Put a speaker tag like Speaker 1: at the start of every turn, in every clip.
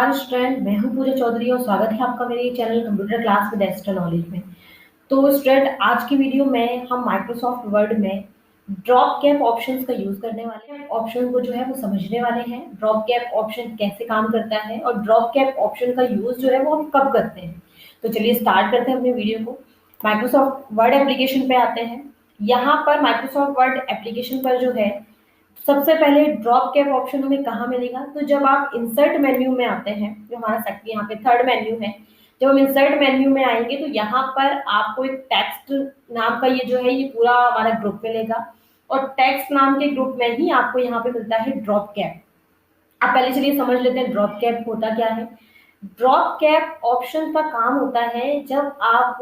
Speaker 1: नमस्कार स्टूडेंट, मैं हूं पूजा चौधरी और स्वागत है आपका मेरे channel computer class with extra knowledge में। तो स्टूडेंट, आज की वीडियो में हम माइक्रोसॉफ्ट वर्ड में ड्रॉप कैप ऑप्शंस का यूज करने वाले हैं। ऑप्शन को जो है वो समझने वाले हैं, ड्रॉप कैप ऑप्शन कैसे काम करता है और ड्रॉप कैप ऑप्शन का यूज जो है वो हम कब करते हैं। तो चलिए स्टार्ट करते हैं अपने वीडियो को। माइक्रोसॉफ्ट वर्ड एप्लीकेशन पे आते हैं। यहाँ पर माइक्रोसॉफ्ट वर्ड एप्लीकेशन पर जो है सबसे पहले ड्रॉप कैप ऑप्शन हमें कहाँ मिलेगा, तो जब आप इंसर्ट मेन्यू में आते हैं, जो हमारा सेक्शन यहाँ पे थर्ड मेन्यू है। जब हम इंसर्ट मेन्यू में आएंगे तो यहाँ पर आपको एक टेक्स्ट नाम का ये जो है ये पूरा हमारा ग्रुप मिलेगा और टेक्स्ट नाम के ग्रुप में ही आपको यहाँ पे मिलता है ड्रॉप कैप। अब पहले चलिए समझ लेते हैं ड्रॉप कैप होता क्या है। ड्रॉप कैप ऑप्शन का काम होता है जब आप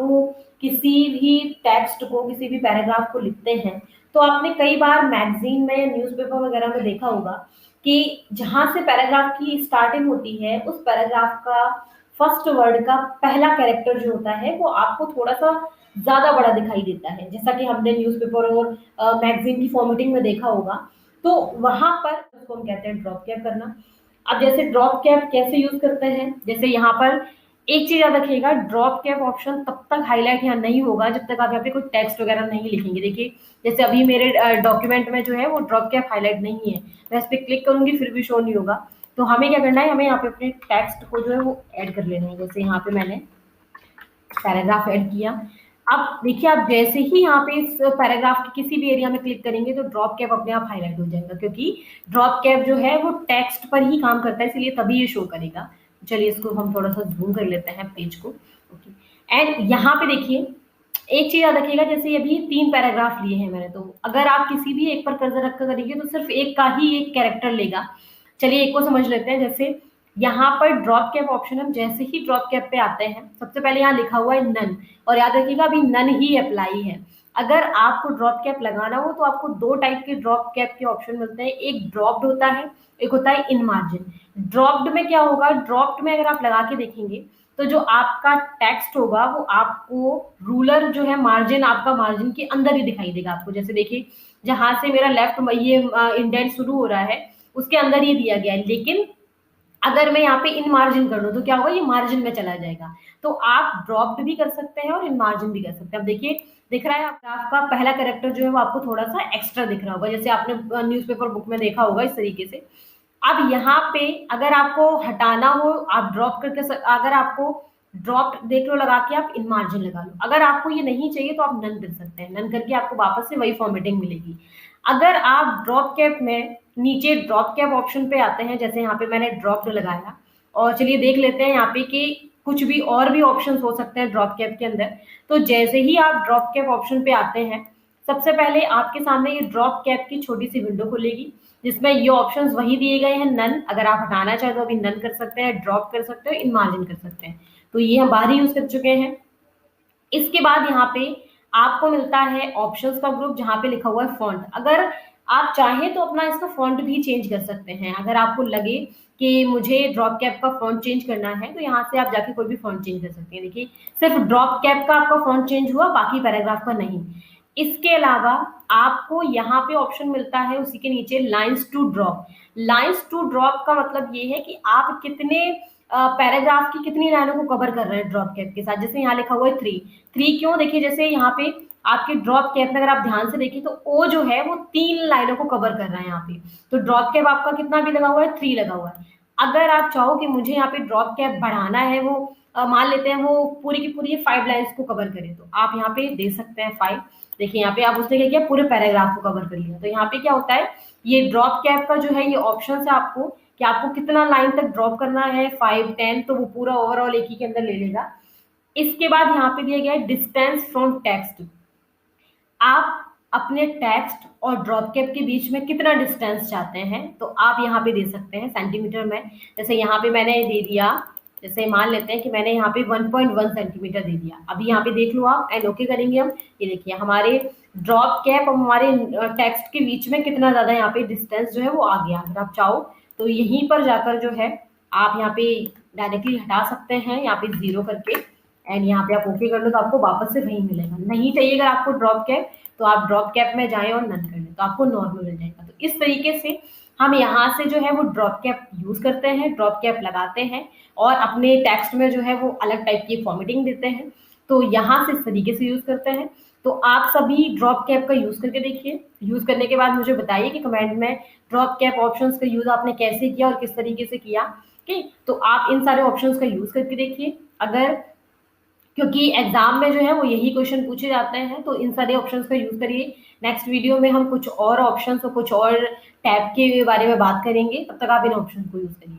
Speaker 1: किसी भी टेक्स्ट को, किसी भी पैराग्राफ को लिखते हैं, तो आपने कई बार मैगजीन में या न्यूज़पेपर वगैरह में देखा होगा कि जहां से पैराग्राफ की स्टार्टिंग होती है उस पैराग्राफ का फर्स्ट वर्ड का पहला कैरेक्टर जो होता है वो आपको थोड़ा सा ज्यादा बड़ा दिखाई देता है, जैसा कि हमने न्यूज़पेपर और मैगजीन की फॉर्मेटिंग में देखा होगा। तो वहां पर उसको हम कहते हैं ड्रॉप कैप करना। अब जैसे ड्रॉप कैप कैसे यूज करते हैं, जैसे यहाँ पर एक चीज याद रखिएगा, ड्रॉप कैप ऑप्शन तब तक हाईलाइट यहाँ नहीं होगा जब तक आप यहाँ पे कोई टेक्स्ट वगैरह नहीं लिखेंगे। देखिए जैसे अभी मेरे डॉक्यूमेंट में जो है वो ड्रॉप कैप हाईलाइट नहीं है, मैं इस पर क्लिक करूंगी फिर भी शो नहीं होगा। तो हमें क्या करना है, हमें यहाँ पे अपने टेक्स्ट को जो है वो ऐड कर लेना है। जैसे यहाँ पे मैंने पैराग्राफ ऐड किया। अब देखिए आप जैसे ही यहाँ पे इस पैराग्राफ के किसी भी एरिया में क्लिक करेंगे तो ड्रॉप कैप अपने आप हाईलाइट हो जाएगा, क्योंकि ड्रॉप कैप जो है वो टेक्स्ट पर ही काम करता है, इसलिए तभी ये शो करेगा। चलिए इसको हम थोड़ा सा जूम कर लेते हैं पेज को। ओके, एंड यहाँ पे देखिए एक चीज याद रखिएगा, जैसे अभी 3 पैराग्राफ लिए हैं मैंने, तो अगर आप किसी भी एक पर कर्सर रखकर करेंगे तो सिर्फ एक का ही एक कैरेक्टर लेगा। चलिए एक को समझ लेते हैं। जैसे यहाँ पर ड्रॉप कैप ऑप्शन, हम जैसे ही ड्रॉप कैप पे आते हैं सबसे पहले यहाँ लिखा हुआ है नन, और याद रखिएगा अभी नन ही अप्लाई है। अगर आपको ड्रॉप कैप लगाना हो तो आपको 2 टाइप के ड्रॉप कैप के ऑप्शन मिलते हैं, एक ड्रॉप्ड होता है, एक होता है इन मार्जिन। ड्रॉप्ड में क्या होगा, ड्रॉप्ड में अगर आप लगा के देखेंगे तो जो आपका टेक्स्ट होगा वो आपको रूलर जो है मार्जिन, आपका मार्जिन के अंदर ही दिखाई देगा आपको। जैसे देखिए जहां से मेरा लेफ्ट ये इंडेंट शुरू हो रहा है उसके अंदर ही दिया गया है, लेकिन अगर मैं यहाँ पे इन मार्जिन कर लूँ तो क्या होगा, ये मार्जिन में चला जाएगा। तो आप ड्रॉप्ड भी कर सकते हैं और इन मार्जिन भी कर सकते हैं। अब देखिए दिख रहा है आपका पहला कैरेक्टर जो है वो आपको थोड़ा सा एक्स्ट्रा दिख रहा होगा, जैसे आपने न्यूज़पेपर बुक में देखा होगा इस तरीके से। अब यहाँ पे अगर आपको हटाना हो आप ड्रॉप करके अगर आपको ड्रॉप देख लो लगा के आप इन मार्जिन लगा लो। अगर आपको ये नहीं चाहिए तो आप नन कर सकते हैं, नन करके आपको वापस से वही फॉर्मेटिंग मिलेगी। अगर आप ड्रॉप कैप में नीचे ड्रॉप कैप ऑप्शन पे आते हैं, जैसे यहाँ पे मैंने ड्रॉप्ड लगाया, और चलिए देख लेते हैं यहाँ पे कि कुछ भी और भी ऑप्शन हो सकते हैं ड्रॉप कैप के अंदर। तो जैसे ही आप ड्रॉप कैप ऑप्शन पे आते हैं सबसे पहले आपके सामने ये ड्रॉप कैप की छोटी सी विंडो खुलेगी, जिसमें ये ऑप्शंस वही दिए गए हैं नन। अगर आप हटाना चाहे तो अभी नन कर सकते हैं, ड्रॉप कर सकते हो, इन मार्जिन कर सकते हैं। तो ये हम बाहर ही यूज कर चुके हैं। इसके बाद यहाँ पे आपको मिलता है ऑप्शंस का ग्रुप जहाँ पे लिखा हुआ है फॉन्ट। अगर आप चाहें तो अपना इसका फॉन्ट भी चेंज कर सकते हैं। अगर आपको लगे कि मुझे ड्रॉप कैप का फॉन्ट चेंज करना है तो यहाँ से आप जाके कोई भी फॉन्ट चेंज कर सकते हैं। देखिए सिर्फ ड्रॉप कैप का आपका फॉन्ट चेंज हुआ, बाकी पैराग्राफ का नहीं। इसके अलावा आपको यहाँ पे ऑप्शन मिलता है उसी के नीचे lines to drop. Lines to drop का मतलब ये है कि आप कितने पैराग्राफ की कितनी लाइनों को कवर कर रहे हैं ड्रॉप कैप के साथ। जैसे यहाँ लिखा हुआ है 3 क्यों, देखिए जैसे यहाँ पे आपके ड्रॉप कैप में अगर आप ध्यान से देखिए तो ओ जो है वो 3 लाइनों को कवर कर रहा है यहाँ पे। तो ड्रॉप कैप आपका कितना भी लगा हुआ है, 3 लगा हुआ है। अगर आप चाहो कि मुझे यहाँ पे ड्रॉप कैप बढ़ाना है, वो मान लेते हैं वो पूरी की पूरी 5 लाइन्स को कवर करे, तो आप यहाँ पे दे सकते हैं 5। देखिए यहाँ पे आप उसने क्या किया, पूरे पैराग्राफ को कवर कर लिया। तो यहाँ पे क्या होता है, ये ड्रॉप कैप का जो है ये ऑप्शन है आपको कि आपको कितना लाइन तक ड्रॉप करना है, 5, 10, तो वो पूरा ओवरऑल एक ही के अंदर ले लेगा। इसके बाद यहाँ पे दिया गया है डिस्टेंस फ्रॉम टेक्स्ट। आप अपने टेक्स्ट और ड्रॉप कैप के बीच में कितना डिस्टेंस चाहते हैं तो आप यहाँ पे दे सकते हैं सेंटीमीटर में। जैसे यहाँ पे मैंने दे दिया, जैसे मान लेते हैं कि मैंने यहाँ पे 1.1 सेंटीमीटर दे दिया। अभी यहाँ पे देख लो आप एंड ओके करेंगे हम। ये देखिए हमारे ड्रॉप कैप और हमारे टेक्स्ट के बीच में कितना ज्यादा यहाँ पे डिस्टेंस जो है वो आ गया। अगर आप चाहो तो यहीं पर जाकर जो है आप यहाँ पे डायरेक्टली हटा सकते हैं, यहाँ पे 0 करके, एंड यहाँ पे आप ओके कर लो तो आपको वापस से वही मिलेगा। नहीं चाहिए अगर आपको ड्रॉप कैप तो आप ड्रॉप कैप में जाएं और नन कर लें तो आपको नॉर्मल मिल जाएगा। तो इस तरीके से हम यहाँ से जो है वो ड्रॉप कैप यूज़ करते हैं, ड्रॉप कैप लगाते हैं और अपने टेक्स्ट में जो है वो अलग टाइप की फॉर्मेटिंग देते हैं। तो यहाँ से इस तरीके से यूज़ करते हैं। तो आप सभी ड्रॉप कैप का यूज़ करके देखिए। यूज़ करने के बाद मुझे बताइए कि कमेंट में ड्रॉप कैप ऑप्शंस का यूज़ आपने कैसे किया और किस तरीके से किया। ठीक, तो आप इन सारे ऑप्शंस का यूज़ करके देखिए। अगर क्योंकि एग्जाम में जो है वो यही क्वेश्चन पूछे जाते हैं, तो इन सारे ऑप्शंस का यूज़ करिए। नेक्स्ट वीडियो में हम कुछ और ऑप्शंस और कुछ और टैब के बारे में बात करेंगे, तब तक आप इन ऑप्शन को यूज़ करिए।